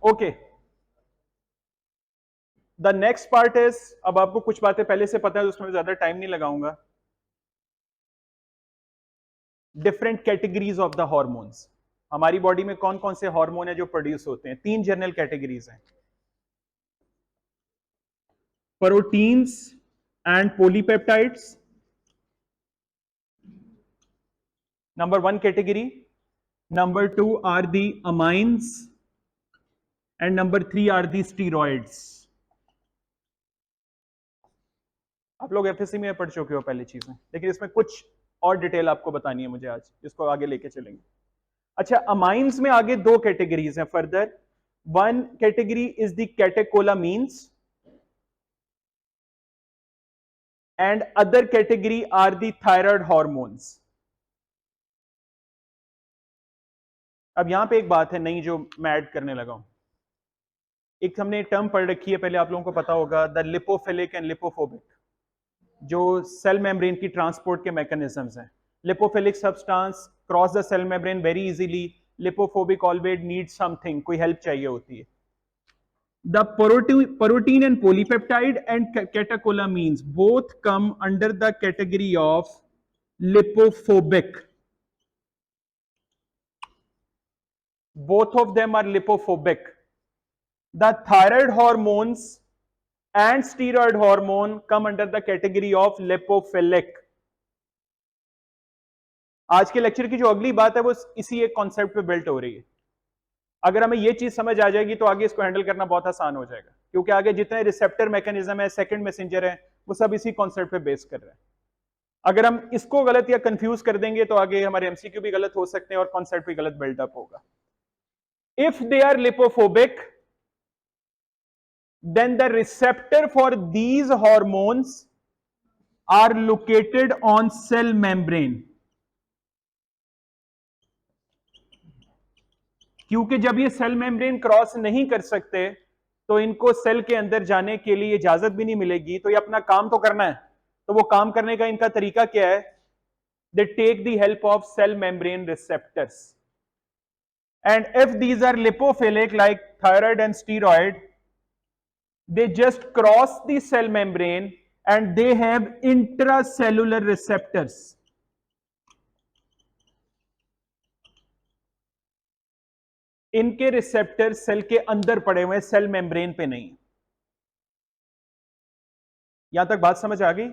Okay, the next part is, अब आपको कुछ बातें पहले से पता है तो उसमें ज्यादा टाइम नहीं लगाऊंगा। Different categories of the hormones. हमारी बॉडी में कौन कौन से हार्मोन है जो प्रोड्यूस होते हैं? तीन जनरल कैटेगरीज हैं, proteins and polypeptides, number one category. Number two are the amines and number three are the steroids. आप लोग एफएससी में पढ़ चुके हो पहली चीजें, लेकिन इसमें कुछ और डिटेल आपको बतानी है मुझे आज, इसको आगे लेके चलेंगे। अच्छा, अमाइंस में आगे दो कैटेगरीज हैं further. One category is the catecholamines and other category are the thyroid hormones. अब यहां पे एक बात है नई जो मैं ऐड करने लगा हूं। एक हमने टर्म पढ़ रखी है पहले, आप लोगों को पता होगा, द लिपोफिलिक एंड लिपोफोबिक, जो सेल मेम्ब्रेन की ट्रांसपोर्ट के मैकेनिज्म्स हैं। Lipophilic substance cross the cell membrane very easily, lipophobic always need something, कोई हेल्प चाहिए होती है। The protein and polypeptide and catecholamines both come under the category of lipophobic. Both of them are lipophobic. The thyroid hormones and steroid hormone come under the category of lipophilic. आज के lecture की जो अगली बात है वो इसी एक कॉन्सेप्ट पे बिल्ट हो रही है। अगर हमें ये चीज समझ आ जाएगी तो आगे इसको हैंडल करना बहुत आसान हो जाएगा, क्योंकि आगे जितने रिसेप्टर मैकेनिज्म है, सेकंड मैसेंजर है, वो सब इसी कॉन्सेप्ट पे बेस कर रहे हैं। अगर हम इसको गलत या कंफ्यूज कर देंगे तो आगे हमारे एमसीक्यू भी गलत हो सकते हैं और कॉन्सेप्ट भी गलत बिल्डअप होगा। If they are lipophobic, then the receptor for these hormones are located on cell membrane. क्योंकि जब ये सेल मेम्ब्रेन क्रॉस नहीं कर सकते तो इनको सेल के अंदर जाने के लिए इजाजत भी नहीं मिलेगी, तो ये अपना काम तो करना है। तो वो काम करने का इनका तरीका क्या है? They take the help of cell membrane receptors, and if these are lipophilic like thyroid and steroid, they just cross the cell membrane and they have intracellular receptors. इनके रिसेप्टर सेल के अंदर पड़े हुए, सेल मेम्ब्रेन पे नहीं। यहां तक बात समझ आ गई?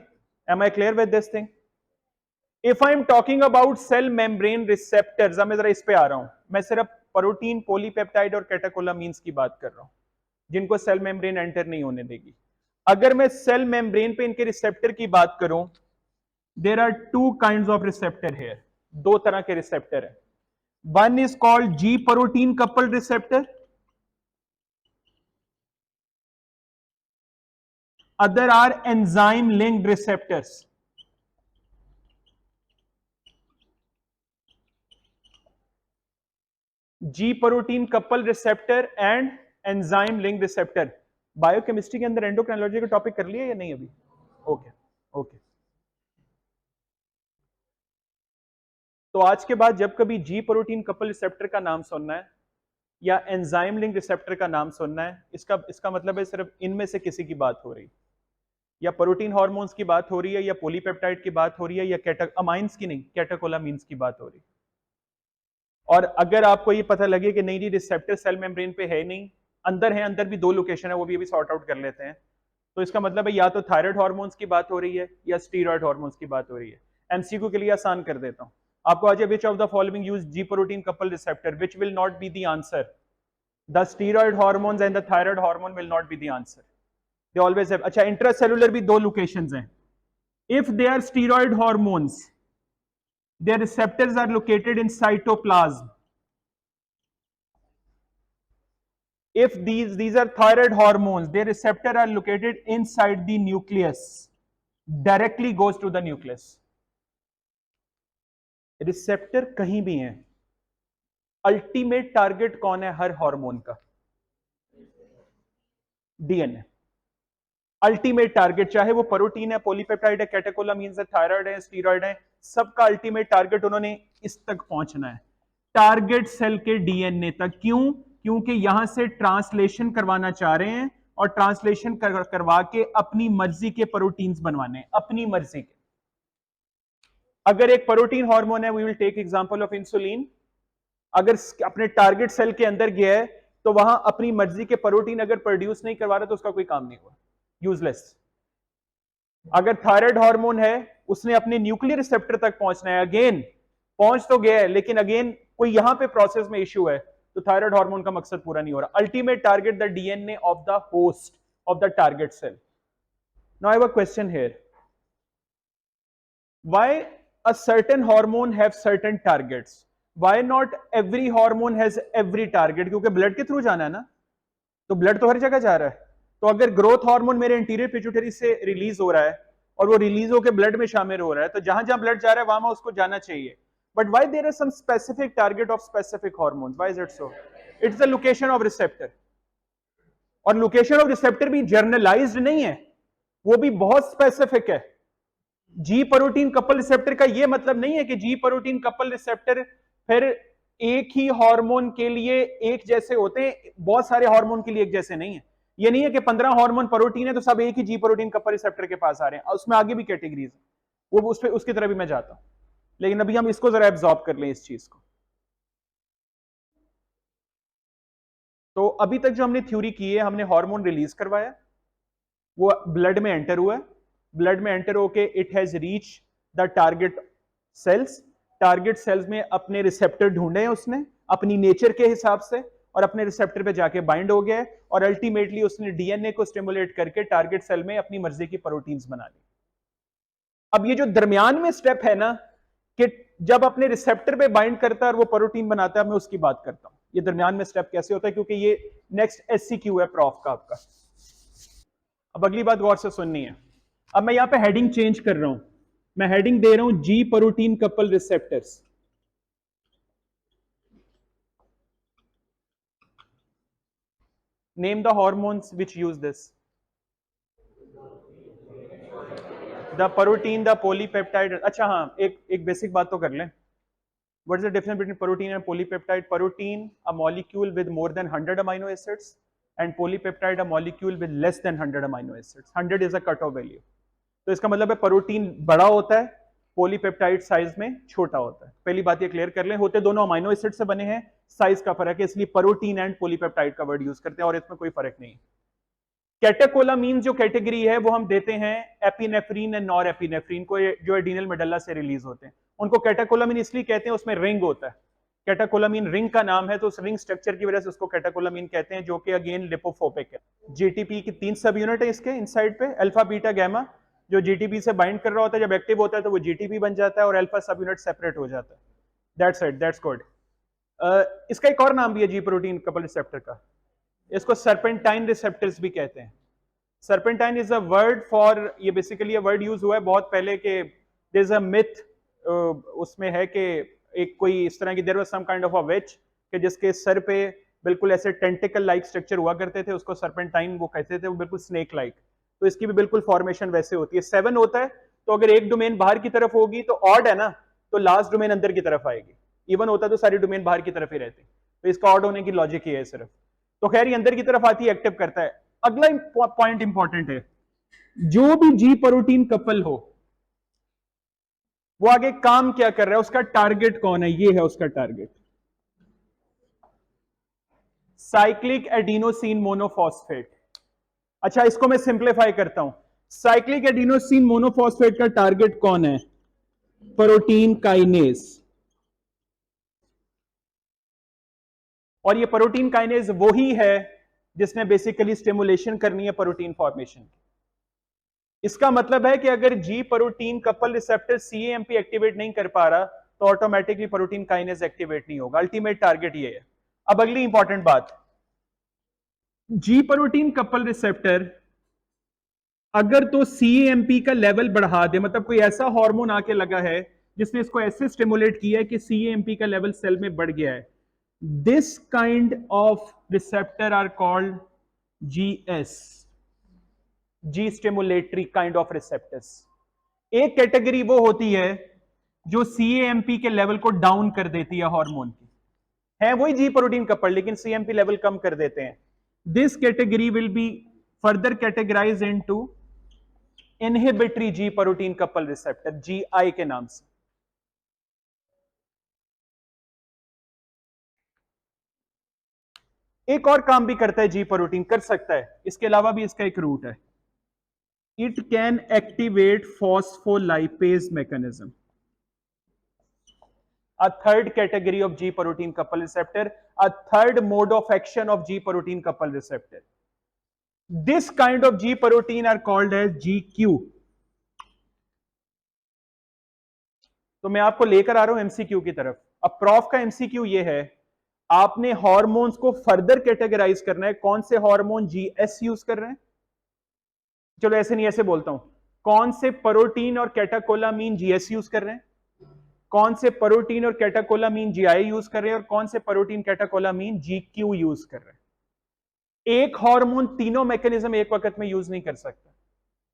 Am I clear with this thing? If I am talking about cell membrane receptors, अब मैं जरा इस पे आ रहा हूं, मैं सिर्फ प्रोटीन, पॉलीपेप्टाइड और कैटेकोलामीन्स की बात कर रहा हूं, जिनको सेल मेम्ब्रेन एंटर नहीं होने देगी। अगर मैं सेल मेम्ब्रेन पे इनके रिसेप्टर की बात करूं, there are two kinds of receptor here, दो तरह के रिसेप्टर है। One is called G protein coupled receptor, other are enzyme linked receptors. G protein couple receptor and enzyme link receptor. Biochemistry के अंदर एंडोक्राइनोलॉजी का टॉपिक कर लिया या नहीं अभी? Okay okay. तो आज के बाद जब कभी जी प्रोटीन कपल रिसेप्टर का नाम सुनना है या एंजाइम लिंक रिसेप्टर का नाम सुनना है, इसका मतलब है सिर्फ इनमें से किसी की बात हो रही, या प्रोटीन हार्मोन्स की बात हो रही है, या पॉलीपेप्टाइड की बात हो रही है, या अमाइंस की नहीं, कैटेकोलामीन्स की बात हो रही। और अगर आपको ये पता लगे कि नहीं जी रिसेप्टर सेल मेम्ब्रेन पे है नहीं, अंदर है, अंदर भी दो लोकेशन है, वो भी अभी सॉर्ट आउट कर लेते हैं, तो इसका मतलब है या तो थायराइड हार्मोन्स की बात हो रही है या स्टीरॉयड हार्मोन्स की बात हो रही है। एमसीक्यू के लिए आसान कर देता हूं आपको आज, which of the following use G protein couple receptor, which will not be the answer? The steroid hormones and the thyroid hormone will not be the answer, they always have. अच्छा, intracellular भी दो locations हैं। If they are steroid hormones, their receptors are located in cytoplasm. If these are thyroid hormones, their receptors are located inside the nucleus, directly goes to the nucleus. Receptor कहीं भी हैं। Ultimate target कौन है हर hormone का? DNA. Ultimate target, चाहे वो protein है, polypeptide है, कैटेकोलामीन्स है, थायराइड है, स्टीरॉयड है, सबका अल्टीमेट टारगेट उन्होंने इस तक पहुंचना है, टारगेट सेल के डीएनए तक। क्यों? क्योंकि यहां से ट्रांसलेशन करवाना चाह रहे हैं और ट्रांसलेशन करवा के अपनी मर्जी के प्रोटीन्स बनवाने हैं, अपनी मर्जी के। अगर एक प्रोटीन हार्मोन है, we will take example of insulin, अगर अपने टारगेट सेल के अंदर गया है तो वहां अपनी मर्जी के प्रोटीन अगर प्रोड्यूस नहीं करवा रहा तो उसका कोई काम नहीं हुआ, यूजलेस। अगर थायराइड हार्मोन है, उसने अपने न्यूक्लियर रिसेप्टर तक पहुंचना है, अगेन पहुंच तो गया है लेकिन अगेन कोई यहां पे प्रोसेस में इश्यू है, तो थायराइड हार्मोन का मकसद पूरा नहीं हो रहा। Ultimate target the DNA of the host of the target cell. Now I have a question here, why a certain hormone have certain targets, why not every hormone has every target? क्योंकि blood के through जाना है ना, तो blood तो हर जगह जा रहा है। तो अगर ग्रोथ हार्मोन मेरे इंटीरियर पिट्यूटरी से रिलीज हो रहा है और वो रिलीज होकर ब्लड में शामिल हो रहा है, तो जहां जहां ब्लड जा रहा है वहां उसको जाना चाहिए। But why there are some specific target of specific hormones, why is it so? It's the location of receptor, और लोकेशन ऑफ रिसेप्टर भी जर्नलाइज्ड नहीं है, वो भी बहुत स्पेसिफिक है। जी प्रोटीन कपल रिसेप्टर का यह मतलब नहीं है कि जी प्रोटीन कपल रिसेप्टर फिर एक ही हार्मोन के लिए एक जैसे होते हैं, बहुत सारे हार्मोन के लिए एक जैसे नहीं है। ये नहीं है कि 15 हार्मोन प्रोटीन है तो सब एक ही जी प्रोटीन कपल रिसेप्टर के पास आ रहे हैं, उसमें आगे भी कैटेगरीज है, वो उस पे उसकी तरह भी मैं जाता हूं, लेकिन अभी हम इसको जरा एब्जॉर्ब कर लें इस चीज को। तो अभी तक जो हमने थ्योरी की है, हमने हार्मोन रिलीज करवाया, वो ब्लड में एंटर हुआ है, ब्लड में एंटर होके it has reach the target cells, target cells में अपने रिसेप्टर ढूंढे हैं उसने अपनी नेचर के हिसाब से, और अपने रिसेप्टर पे जाके बाइंड हो गया है, और अल्टीमेटली उसने डीएनए को स्टिमुलेट करके टारगेट सेल में अपनी मर्जी की प्रोटीन्स बना ली। अब ये जो दरमियान में स्टेप है ना, कि जब अपने रिसेप्टर पे बाइंड करता है और वो प्रोटीन बनाता है, मैं उसकी बात करता हूं, ये दरमियान में स्टेप कैसे होता है, क्योंकि ये नेक्स्ट एससीक्यू है प्रॉफ का आपका। अब अगली बात गौर से सुननी है। अब मैं यहां पे हेडिंग चेंज कर रहा हूं, मैं हेडिंग दे रहा हूं जी protein couple receptors. Name the hormones which use this, the protein, the polypeptide. अच्छा हाँ, एक बेसिक बात तो कर लें, what is the difference between protein and polypeptide? Protein a molecule with more than 100 amino acids, and polypeptide a molecule with less than 100 amino acids. 100 is a cut off value. तो इसका मतलब है protein बड़ा होता है, polypeptide size में छोटा होता है। पहली बात ये क्लियर कर लें, होते दोनों अमीनो एसिड से बने हैं, साइज का फर्क है, इसलिए प्रोटीन एंड पॉलीपेप्टाइड का वर्ड यूज करते हैं, और इसमें कोई फर्क नहीं। कैटेकोलामीन जो कैटेगरी है वो हम देते हैं एपिनेफ्रीन एंड नॉर एपिनेफ्रीन को, जो एडिनल मेडल्ला से रिलीज होते हैं, उनको कैटेकोलामीन इसलिए कहते हैं, उसमें रिंग होता है, कैटेकोलामीन रिंग का नाम है, तो उस रिंग स्ट्रक्चर की वजह से उसको कैटेकोलामीन कहते हैं, जो कि अगेन लिपोफोबिक है। जीटीपी की 3 सब यूनिट है इसके इनसाइड पे, अल्फा बीटा गैमा, जो जीटीपी से बाइंड कर रहा होता है जब एक्टिव होता है तो वो जीटीपी बन जाता है, और अल्फा सब यूनिट सेपरेट हो जाता है। That's it, that's good. इसका एक और नाम भी है जी प्रोटीन कपल रिसेप्टर का, इसको सर्पेंटाइन रिसेप्टर्स भी कहते हैं। Serpentine is a word for, ये बेसिकली वर्ड यूज हुआ है बहुत पहले के, देयर इज अ मिथ, उसमें है कि एक कोई इस तरह की, there was some kind of a which, कि जिसके सर पे बिल्कुल ऐसे टेंटिकल लाइक स्ट्रक्चर हुआ करते थे, उसको सर्पेंटाइन वो कहते थे, वो बिल्कुल स्नेक लाइक। तो इसकी भी बिल्कुल फॉर्मेशन वैसे होती है, 7 होता है, तो अगर एक डोमेन बाहर की तरफ होगी तो ऑड है ना, तो लास्ट डोमेन अंदर की तरफ आएगी, इवन होता तो सारी डोमेन बाहर की तरफ ही रहती, तो इसका ऑड होने की लॉजिक ही है सिर्फ। तो खैर ये अंदर की तरफ आती है, एक्टिव करता है। अगला पॉइंट इंपॉर्टेंट है, जो भी जी प्रोटीन कपल हो वो आगे काम क्या कर रहा है, उसका टारगेट कौन है, ये है उसका टारगेट, साइक्लिक एडिनोसिन मोनोफॉस्फेट। अच्छा इसको मैं सिंप्लीफाई करता हूं, साइक्लिक एडिनोसिन मोनोफॉस्फेट का टारगेट कौन है? Protein kinase. और ये प्रोटीन काइनेज वही है जिसने बेसिकली स्टिमुलेशन करनी है प्रोटीन फॉर्मेशन की। इसका मतलब है कि अगर G protein couple receptor cAMP activate नहीं कर पा रहा तो ऑटोमेटिकली प्रोटीन काइनेज एक्टिवेट नहीं होगा। अल्टीमेट टारगेट ये है। अब अगली इंपॉर्टेंट बात, जी प्रोटीन कपल रिसेप्टर अगर तो सीएएमपी का लेवल बढ़ा दे, मतलब कोई ऐसा हार्मोन आके लगा है जिसने इसको ऐसे स्टिमुलेट किया है कि सीएएमपी का लेवल सेल में बढ़ गया है, this kind of receptor are called GS, G stimulatory kind of receptors. एक कैटेगरी वो होती है जो सीएएमपी के लेवल को डाउन कर देती है हार्मोन की, है वही जी प्रोटीन कपल, लेकिन सीएमपी लेवल कम कर देते हैं। This category will be further categorise into inhibitory G protein couple receptor, GI के नाम से। एक और काम भी करता है जी प्रोटीन, कर सकता है, इसके अलावा भी इसका एक रूट है, it can activate phospholipase mechanism, a third category of G protein couple receptor, a third mode of action of G protein couple receptor. This kind of G protein are called as GQ. तो मैं आपको लेकर आ रहा हूं MCQ की तरफ। अब prof का एमसीक्यू ये है, आपने हार्मोन्स को फर्दर कैटेगराइज करना है, कौन से हार्मोन जीएस यूज कर रहे हैं, चलो ऐसे नहीं ऐसे बोलता हूं, कौन से प्रोटीन और कैटाकोलामीन जीएस यूज कर रहे हैं, कौन से प्रोटीन और कैटाकोलामीन जीआई यूज कर रहे हैं, और कौन से प्रोटीन कैटाकोलामीन जीक्यू यूज कर रहे हैं। एक हार्मोन तीनों मैकेनिज्म एक वक्त में यूज नहीं कर सकता,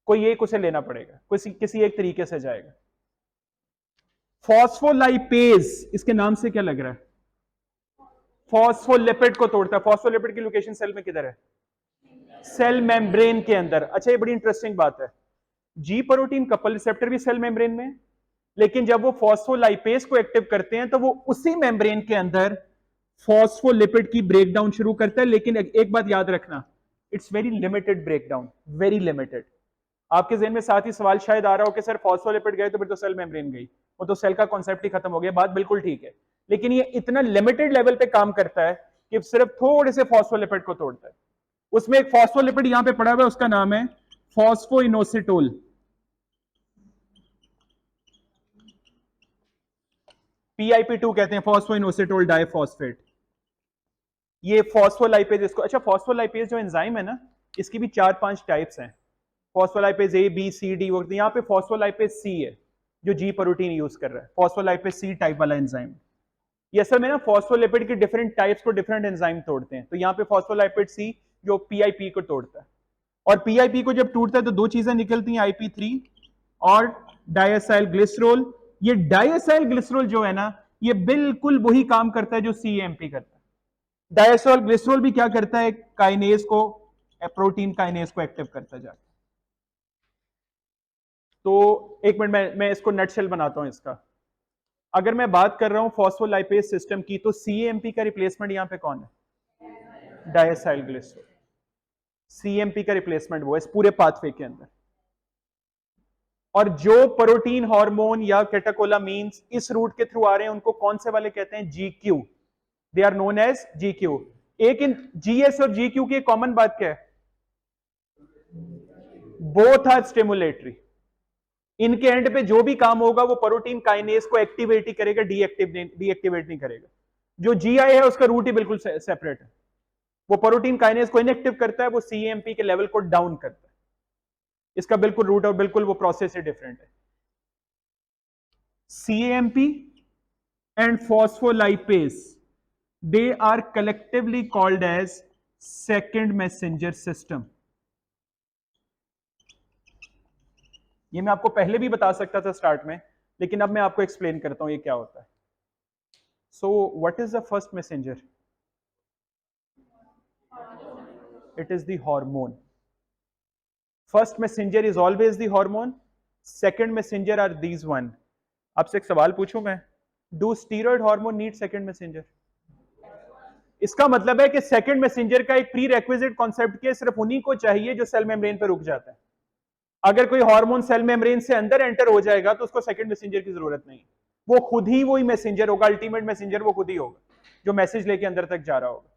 कोई एक उसे लेना पड़ेगा, किसी एक तरीके से जाएगा। फॉस्फोलाइपेज, इसके नाम से क्या लग रहा है, फॉस्फोलिपिड को तोड़ता है। फॉस्फोलिपिड की लोकेशन सेल में किधर है, सेल मेम्ब्रेन के अंदर। अच्छा, ये बड़ी इंटरेस्टिंग बात है, जी प्रोटीन कपल रिसेप्टर भी सेल मेम्ब्रेन में, लेकिन जब वो फॉस्फोलाइपेज को एक्टिव करते हैं तो वो उसी मेम्ब्रेन के अंदर फॉस्फोलिपिड की ब्रेकडाउन शुरू करता है। लेकिन एक बात याद रखना, it's very limited breakdown, very limited. आपके ज़हन में साथ ही सवाल शायद आ रहा हो कि सर फॉस्फोलिपिड गए तो फिर तो सेल मेम्ब्रेन गई, वो तो सेल का कॉन्सेप्ट ही खत्म हो गया। बात बिल्कुल ठीक है, लेकिन ये इतना लिमिटेड लेवल पे काम करता है कि सिर्फ थोड़े से फॉस्फोलिपिड को तोड़ता है। उसमें एक फॉस्फोलिपिड यहां पे पड़ा हुआ है, उसका नाम है फॉस्फोइनोसिटोल। PIP2 कहते हैं, फॉस्फोइनोसिटोल डाइफॉस्फेट। ये फॉस्फोलाइपेज इसको, अच्छा फॉस्फोलाइपेज जो एंजाइम है ना, इसकी भी 4-5 टाइप्स हैं, phospholipase A B C D. यहाँ पे फॉस्फोलाइपेज सी है जो जी प्रोटीन यूज कर रहा है, फॉस्फोलाइपेज सी टाइप वाला एंजाइम। ये असल में ना फॉस्फोलिपिड की डिफरेंट टाइप्स को डिफरेंट एंजाइम तोड़ते हैं, तो यहाँ पे फॉस्फोलाइपेज सी जो PIP को तोड़ता है, और PIP को जब टूटता है तो दो चीजें निकलती हैं, IP3 और डायसाइल ग्लिसरॉल। ये डायसाइल ग्लिसरॉल जो है ना, ये बिल्कुल वही काम करता है जो CAMP करता है। डायसाइल ग्लिसरॉल भी क्या करता है, काइनेज को, प्रोटीन काइनेज को एक्टिव करता जाता है। तो एक मिनट मैं इसको नटशेल बनाता हूं इसका। अगर मैं बात कर रहा हूं फॉस्फोलाइपेज सिस्टम की, तो CAMP का रिप्लेसमेंट यहां पे कौन है, डायसाइल ग्लिसरॉल। CAMP का रिप्लेसमेंट वो है इस पूरे पाथवे के अंदर। और जो प्रोटीन हार्मोन या कैटाकोलामीन्स इस रूट के थ्रू आ रहे हैं उनको कौन से वाले कहते हैं, GQ। They are known as GQ। एक इन GS और GQ की कॉमन बात क्या है, बोथ आर स्टिमुलेटरी। इनके एंड पे जो भी काम होगा वो प्रोटीन काइनेज को एक्टिवेट ही करेगा, डीएक्टिवेट नहीं करेगा। जो GI है उसका रूट ही बिल्कुल सेपरेट है, वो प्रोटीन काइनेज को इनएक्टिव करता है, वो CAMP के लेवल को डाउन करता है। इसका बिल्कुल रूट और बिल्कुल वो प्रोसेस से डिफरेंट है। CAMP and phospholipase, they are collectively called as second messenger system। ये मैं आपको पहले भी बता सकता था स्टार्ट में, लेकिन अब मैं आपको एक्सप्लेन करता हूं ये क्या होता है। So what is the first messenger, it is the hormone. First messenger is always the hormone, second messenger R these one. आपसे एक सवाल पूछूं मैं, do steroid hormone need second messenger? इसका मतलब है कि सेकंड मैसेंजर का एक प्री रेक्विजिट कॉन्सेप्ट के सिर्फ उन्हीं को चाहिए जो सेल मेम्ब्रेन पर रुक जाता है। अगर कोई हार्मोन सेल मेम्ब्रेन से अंदर एंटर हो जाएगा तो उसको सेकंड मैसेंजर की जरूरत नहीं, वो खुद ही वही मैसेंजर होगा, अल्टीमेट मैसेंजर वो खुद ही होगा जो मैसेज लेके अंदर तक जा रहा होगा।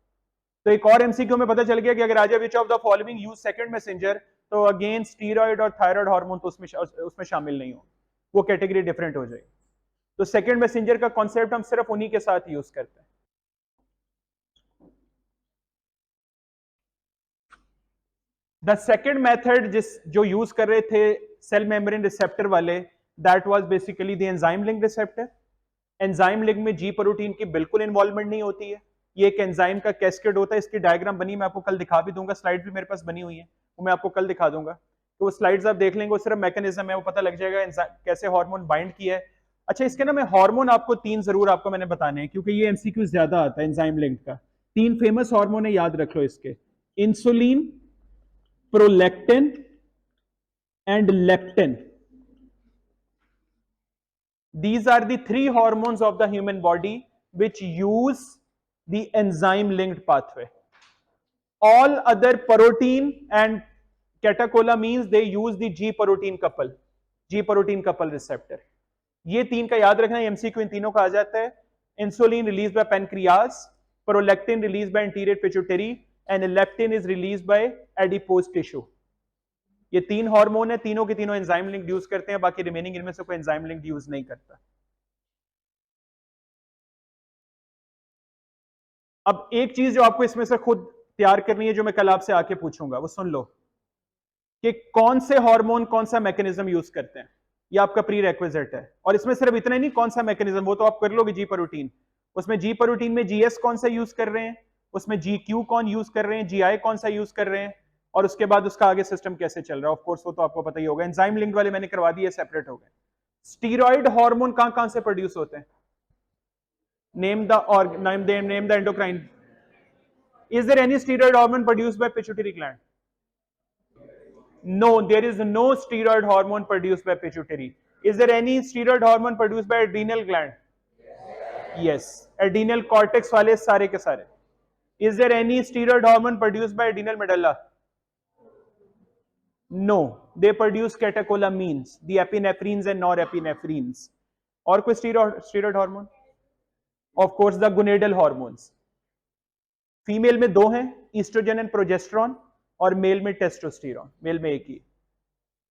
तो एक और MCQ में पता चल गया कि अगर राजा which of the following use second messenger, तो अगेन स्टीरॉयड और थायराइड हार्मोन तो उसमें शामिल नहीं हो, वो कैटेगरी डिफरेंट हो जाएगी। तो सेकंड मैसेंजर का कॉन्सेप्ट हम सिर्फ उन्हीं के साथ यूज करते हैं। द सेकेंड मेथड जो यूज कर रहे थे सेल मेम्ब्रेन रिसेप्टर वाले, that was basically the enzyme link receptor. Enzyme link में जी प्रोटीन की बिल्कुल इन्वॉल्वमेंट नहीं होती है, ये एक एंजाइम का कैस्केड होता है। इसकी डायग्राम बनी, मैं आपको कल दिखा भी दूंगा, स्लाइड भी मेरे पास बनी हुई है, वो मैं आपको कल दिखा दूंगा। तो वो स्लाइड्स आप देख लेंगे, वो सिर्फ मैकेनिज्म है, वो पता लग जाएगा कैसे हार्मोन बाइंड किया है। अच्छा, इसके ना मैं हार्मोन आपको तीन जरूर आपको मैंने बताने हैं, क्योंकि ये एमसीक्यू ज्यादा आता है एंजाइम लिंक्ड का। तीन फेमस हार्मोन है, याद रख लो इसके, insulin, prolactin and leptin. These are the three hormones of the human body which use the enzyme linked pathway. All other protein and catecholamines, they use the G protein couple, G protein couple receptor. ये तीन का याद रखना, MCQ इन तीनों का आ जाता है। Insulin release by pancreas, prolactin release by anterior pituitary and leptin is release by adipose tissue. ये तीन हार्मोन है, तीनों के तीनों एंजाइम लिंक यूज करते हैं, बाकी रिमेनिंग इनमें से कोई एंजाइम लिंक यूज नहीं करता। अब एक चीज जो आपको इसमें से खुद तैयार करनी है, जो मैं कल आपसे आके पूछूंगा, वो सुन लो कि कौन से हार्मोन कौन सा मैकेनिज्म यूज करते हैं। ये आपका प्री रेक्विजिट है। और इसमें सिर्फ इतना ही नहीं, कौन सा मैकेनिज्म वो तो आप कर लोगे, जी प्रोटीन। उसमें जी प्रोटीन में जीएस कौन सा यूज कर रहे हैं, उसमें जी क्यू कौन यूज कर रहे हैं, जीआई कौन सा यूज कर रहे हैं, और उसके बाद उसका आगे सिस्टम कैसे चल रहा है, ऑफ कोर्स वो तो आपको पता ही होगा। एंजाइम लिंक वाले मैंने करवा दिए, सेपरेट हो गए। स्टीरॉइड हार्मोन कहां कहां से प्रोड्यूस होते हैं? नेम द और name the endocrine. Is there any steroid hormone produced by pituitary gland? No, there is no steroid hormone produced by pituitary. Is there any steroid hormone produced by adrenal gland? Yes. Adrenal cortex वाले सारे के सारे. Is there any steroid hormone produced by adrenal medulla? No. They produce catecholamines, the epinephrines and norepinephrines. और कोई steroid hormone? Of course, the gonadal hormones. Female में दो हैं, oestrogen and progesterone, और मेल में टेस्टोस्टेरॉन। मेल में एक ही।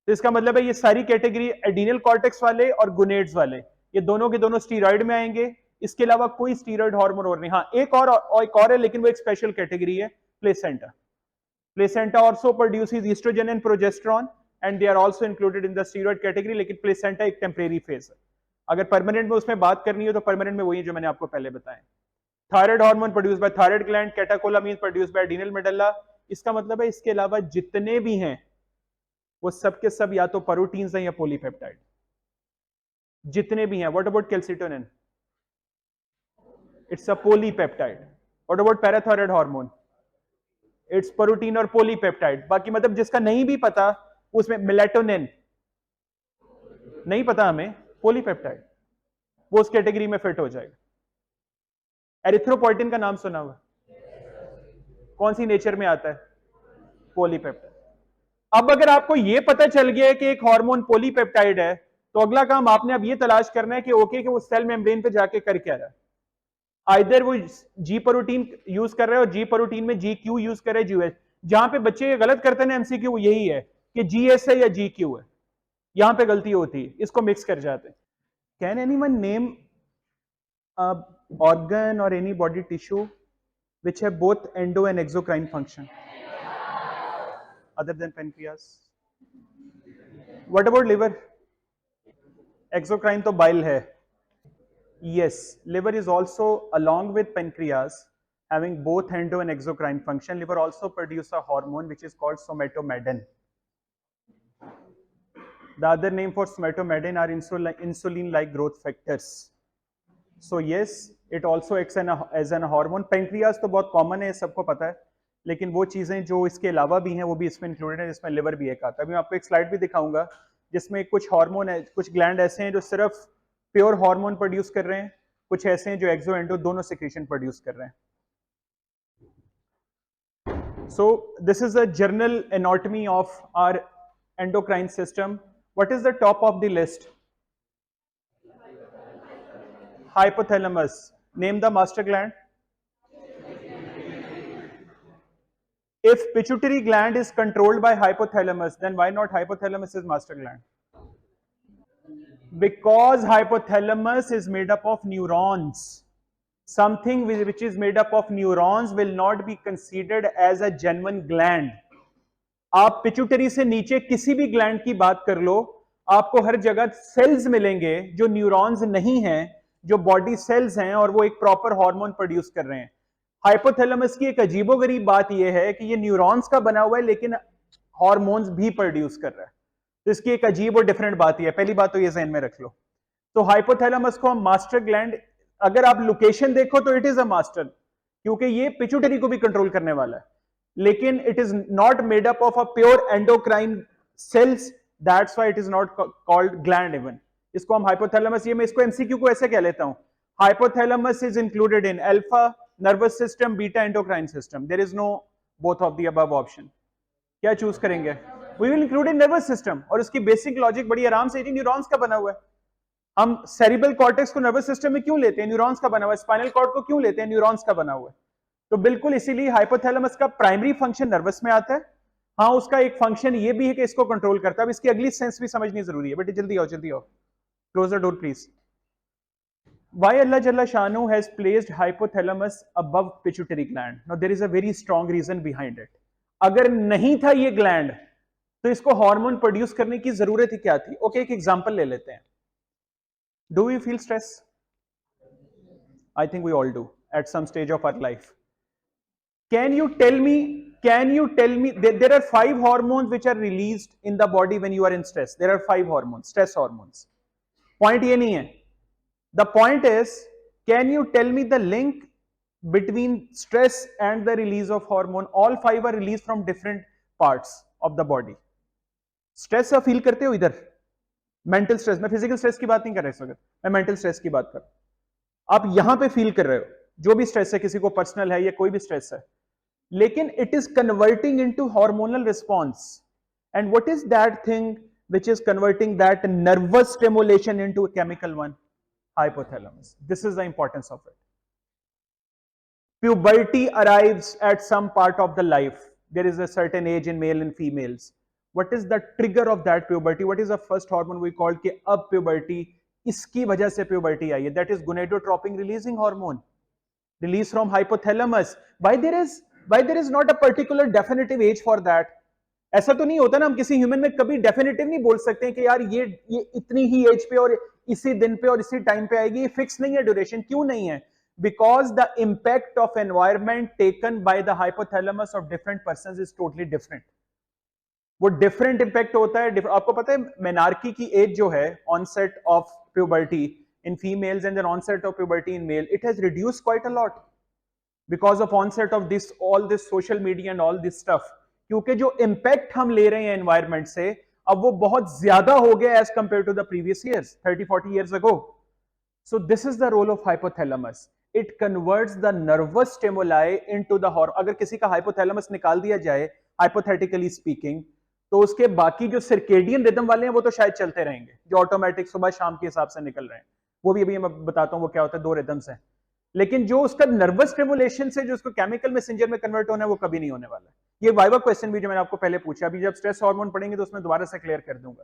तो इसका मतलब है ये सारी कैटेगरी एडिनल कॉर्टेक्स वाले और गुनेड्स वाले, ये दोनों के दोनों स्टीरॉइड में आएंगे। इसके अलावा कोई स्टीरॉइड हार्मोन और नहीं। हाँ, एक और है, लेकिन वो एक स्पेशल कैटेगरी है, placenta. Placenta also produces oestrogen and progesterone and they are also included in the steroid category, लेकिन प्लेसेंटा एक टेम्परेरी फेज है। अगर परमानेंट में उसमें बात करनी है तो परमानेंट में वही जो मैंने आपको पहले बताया। Thyroid hormone produce by thyroid gland, catecholamine produce by adrenal medulla. इसका मतलब है इसके अलावा जितने भी हैं वो सब के सब या तो प्रोटीन्स हैं या पॉलीपेप्टाइड, जितने भी हैं। What about calcitonin? It's a polypeptide. What about parathyroid hormone? It's protein और पॉलीपेप्टाइड। बाकी मतलब जिसका नहीं भी पता, उसमें मेलेटोनिन नहीं पता हमें, पॉलीपेप्टाइड, वो उस कैटेगरी में फिट हो जाएगा। एरिथ्रोपोइटिन का नाम सुना हुआ? कौन सी नेचर में आता है? पॉलीपेप्टाइड। अब अगर आपको यह पता चल गया है कि एक हार्मोन पॉलीपेप्टाइड है, तो अगला काम आपने अब यह तलाश करना है कि ओके कि वो सेल मेम्ब्रेन पे जाके कर क्या रहा है। आइदर वो जी प्रोटीन यूज कर रहा है और जी प्रोटीन में जी क्यू यूज कर रहा है, जीएस। जहां पे बच्चे गलत करते हैं एमसीक्यू, यही है कि जीएस है या जी क्यू है, यहां पे गलती होती है, इसको मिक्स कर जाते हैं। Can anyone name organ or any body tissue which have both endo and exocrine function other than pancreas? What about liver? Exocrine तो bile है। Yes, liver is also along with pancreas having both endo and exocrine function. Liver also produce a hormone which is called somatomedin. The other name for somatomedin are insulin like growth factors. So yes, it also acts as an hormone. Pancreas तो बहुत common है, सबको पता है, लेकिन वो चीजें जो इसके अलावा भी हैं वो भी इसमें इंक्लूडेड है, जिसमें लिवर भी एक आता है। अभी मैं आपको एक स्लाइड भी दिखाऊंगा जिसमें कुछ हार्मोन है, कुछ ग्लैंड ऐसे हैं जो सिर्फ प्योर हार्मोन प्रोड्यूस कर रहे हैं, कुछ ऐसे हैं जो एक्सो एंडो दोनों सिक्रीशन प्रोड्यूस कर रहे हैं। So this is a general anatomy of our endocrine system. What is the top of the list? Hypothalamus. Name the master gland. If pituitary gland is controlled by hypothalamus, then why not hypothalamus is master gland? Because hypothalamus is made up of neurons. Something which is made up of neurons will not be considered as a genuine gland. आप pituitary से नीचे किसी भी gland की बात कर लो, आपको हर जगह सेल्स मिलेंगे जो न्यूरॉन्स नहीं हैं, जो बॉडी सेल्स हैं, और वो एक प्रॉपर हार्मोन प्रोड्यूस कर रहे हैं। हाइपोथैलेमस की एक अजीबोगरीब बात यह है कि ये न्यूरॉन्स का बना हुआ है लेकिन हार्मोन्स भी प्रोड्यूस कर रहा है। तो इसकी एक अजीब और डिफरेंट बात यह है। पहली बात तो ये ज़हन में रख लो। तो हाइपोथैलेमस को हम मास्टर ग्लैंड, अगर आप लोकेशन देखो तो इट इज अ मास्टर, क्योंकि ये पिट्यूटरी को भी कंट्रोल करने वाला है, लेकिन it is not made up of a pure endocrine cells, that's why it is not called gland even. इसको हम हाइपोथैलेमस, ये मैं इसको एमसीक्यू को ऐसे कह लेता हूं, hypothalamus is included in alpha nervous system, beta endocrine system, there is no both of the above option. क्या चूज करेंगे? We will include in nervous system, और उसकी बेसिक लॉजिक बड़ी आराम से, न्यूरॉन्स का बना हुआ है। हम सेरिब्रल कॉर्टेक्स को नर्वस सिस्टम में क्यों लेते हैं? न्यूरॉन्स का बना हुआ है। स्पाइनल कॉर्ड को क्यों लेते हैं? न्यूरॉन्स का बना हुआ है। तो बिल्कुल इसीलिए हाइपोथैलेमस का प्राइमरी फंक्शन नर्वस में आता है। हाँ, उसका एक फंक्शन ये भी है कि इसको कंट्रोल करता है। अब इसकी अगली सेंस भी समझनी जरूरी है। बेटे जल्दी आओ, जल्दी आओ, close the door please. Why Allah Jalla Shanu has placed hypothalamus above pituitary gland? Now there is a very strong reason behind it. अगर नहीं था ये ग्लैंड तो इसको हार्मोन प्रोड्यूस करने की जरूरत ही क्या थी? ओके, एक एग्जांपल ले लेते हैं। Do we feel stress? I think we all do at some stage of our life. Can you tell me there are 5 hormones which are released in the body when you are in stress. There are 5 hormones, stress hormones. Point ये नहीं है. The point is, can you tell me the link between stress and the release of hormone? All 5 are released from different parts of the body. Stress आप feel करते हो इधर, mental stress, मैं physical stress की बात नहीं कर रहा इस वक्त, मैं मेंटल स्ट्रेस की बात कर रहा हूं। आप यहां पे फील कर रहे हो, जो भी स्ट्रेस है, किसी को पर्सनल है या कोई भी स्ट्रेस है, लेकिन it is converting into hormonal response. And what is that thing which is converting that nervous stimulation into a chemical one? Hypothalamus. This is the importance of it. Puberty arrives at some part of the life. There is a certain age in male and females. What is the trigger of that puberty? What is the first hormone we called कि अब puberty, इसकी वजह से puberty आई है? That is gonadotropin releasing hormone, released from hypothalamus. Why there is not a particular definitive age for that? ऐसा तो नहीं होता ना, हम किसी ह्यूमन में कभी डेफिनेटिव नहीं बोल सकते हैं कि यार ये इतनी ही एज पे और इसी दिन पे और इसी टाइम पे आएगी। ये फिक्स नहीं है ड्यूरेशन। क्यों नहीं है? Because the impact of environment taken by the hypothalamus of different persons is totally different. वो डिफरेंट इंपैक्ट होता है। आपको पता है मेनार्की की एज जो है, onset of puberty in females and then onset of puberty in male, it has reduced quite a lot because of onset of this all this social media and all this stuff. क्योंकि जो impact हम ले रहे हैं environment से, अब वो बहुत ज्यादा हो गया as compare to the previous years, 30-40 years ago. So this is the role of hypothalamus. It converts the nervous stimuli into the hormone. अगर किसी का हाइपोथैलेमस निकाल दिया जाए, hypothetically speaking, तो उसके बाकी जो सर्केडियन रिदम वाले हैं वो तो शायद चलते रहेंगे, जो ऑटोमेटिक सुबह शाम के हिसाब से निकल रहे हैं। वो भी अभी मैं बताता हूँ वो क्या होता है, 2 रिदम्स हैं। लेकिन जो उसका नर्वस स्टिमुलेशन से जो उसको केमिकल मैसेंजर में कन्वर्ट होना है, वो कभी नहीं होने वाला। ये वाइवा क्वेश्चन भी जो मैंने आपको पहले पूछा, अभी जब स्ट्रेस हार्मोन पढ़ेंगे तो उसमें दोबारा से क्लियर कर दूंगा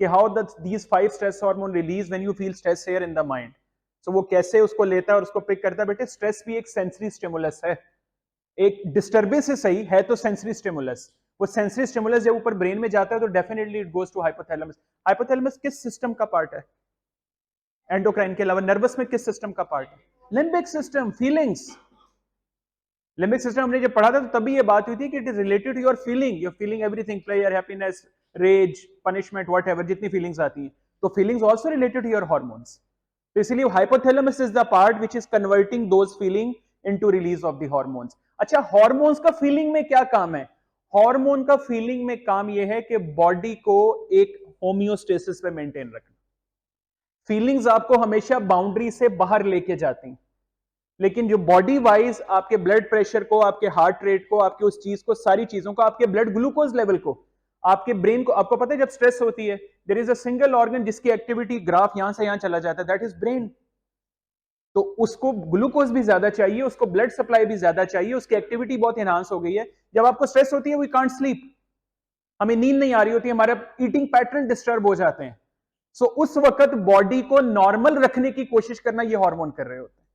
कि how these 5 stress hormone release when you feel stress here in the mind. So वो कैसे उसको लेता है और उसको पिक करता है। बेटे स्ट्रेस भी एक सेंसरी स्टिमुलस है, एक डिस्टर्बेंस से सही है तो सेंसरी स्टिमुलस। वो सेंसरी स्टिमुलस जब ऊपर ब्रेन में जाता है तो definitely it goes to hypothalamus. Hypothalamus किस सिस्टम का पार्ट है? एंडोक्राइन के अलावा नर्वस में किस सिस्टम का पार्ट है? Limbic system, feelings. Limbic system हमने जब पढ़ा था तो तभी ये बात हुई थी कि it is related to your feeling everything, pleasure, happiness, rage, punishment, whatever, जितनी फीलिंग्स आती हैं, तो feelings also related to your hormones. तो इसलिए hypothalamus is the part which is converting those feeling into release of the hormones. अच्छा, hormones का feeling में क्या काम है? हार्मोन का फीलिंग में काम यह है कि बॉडी को एक होम्योस्टेसिस पे मेंटेन रखना। फीलिंग्स आपको हमेशा बाउंड्री से बाहर लेके जाती हैं, लेकिन जो बॉडी वाइज आपके ब्लड प्रेशर को, आपके हार्ट रेट को, आपके उस चीज को, सारी चीजों को, आपके ब्लड ग्लूकोज लेवल को, आपके ब्रेन को, आपको पता है जब स्ट्रेस होती है there is a single organ जिसकी एक्टिविटी ग्राफ यहां से यहां चला जाता है, दैट इज ब्रेन। तो उसको ग्लूकोज भी ज्यादा चाहिए, उसको ब्लड सप्लाई भी ज्यादा चाहिए, उसकी एक्टिविटी बहुत एनहांस हो गई है। जब आपको स्ट्रेस होती है वी कांट स्लीप, हमें नींद नहीं आ रही होती है, हमारा ईटिंग पैटर्न डिस्टर्ब हो जाते हैं। सो उस वक्त बॉडी को नॉर्मल रखने की कोशिश करना ये हार्मोन कर रहे होते हैं।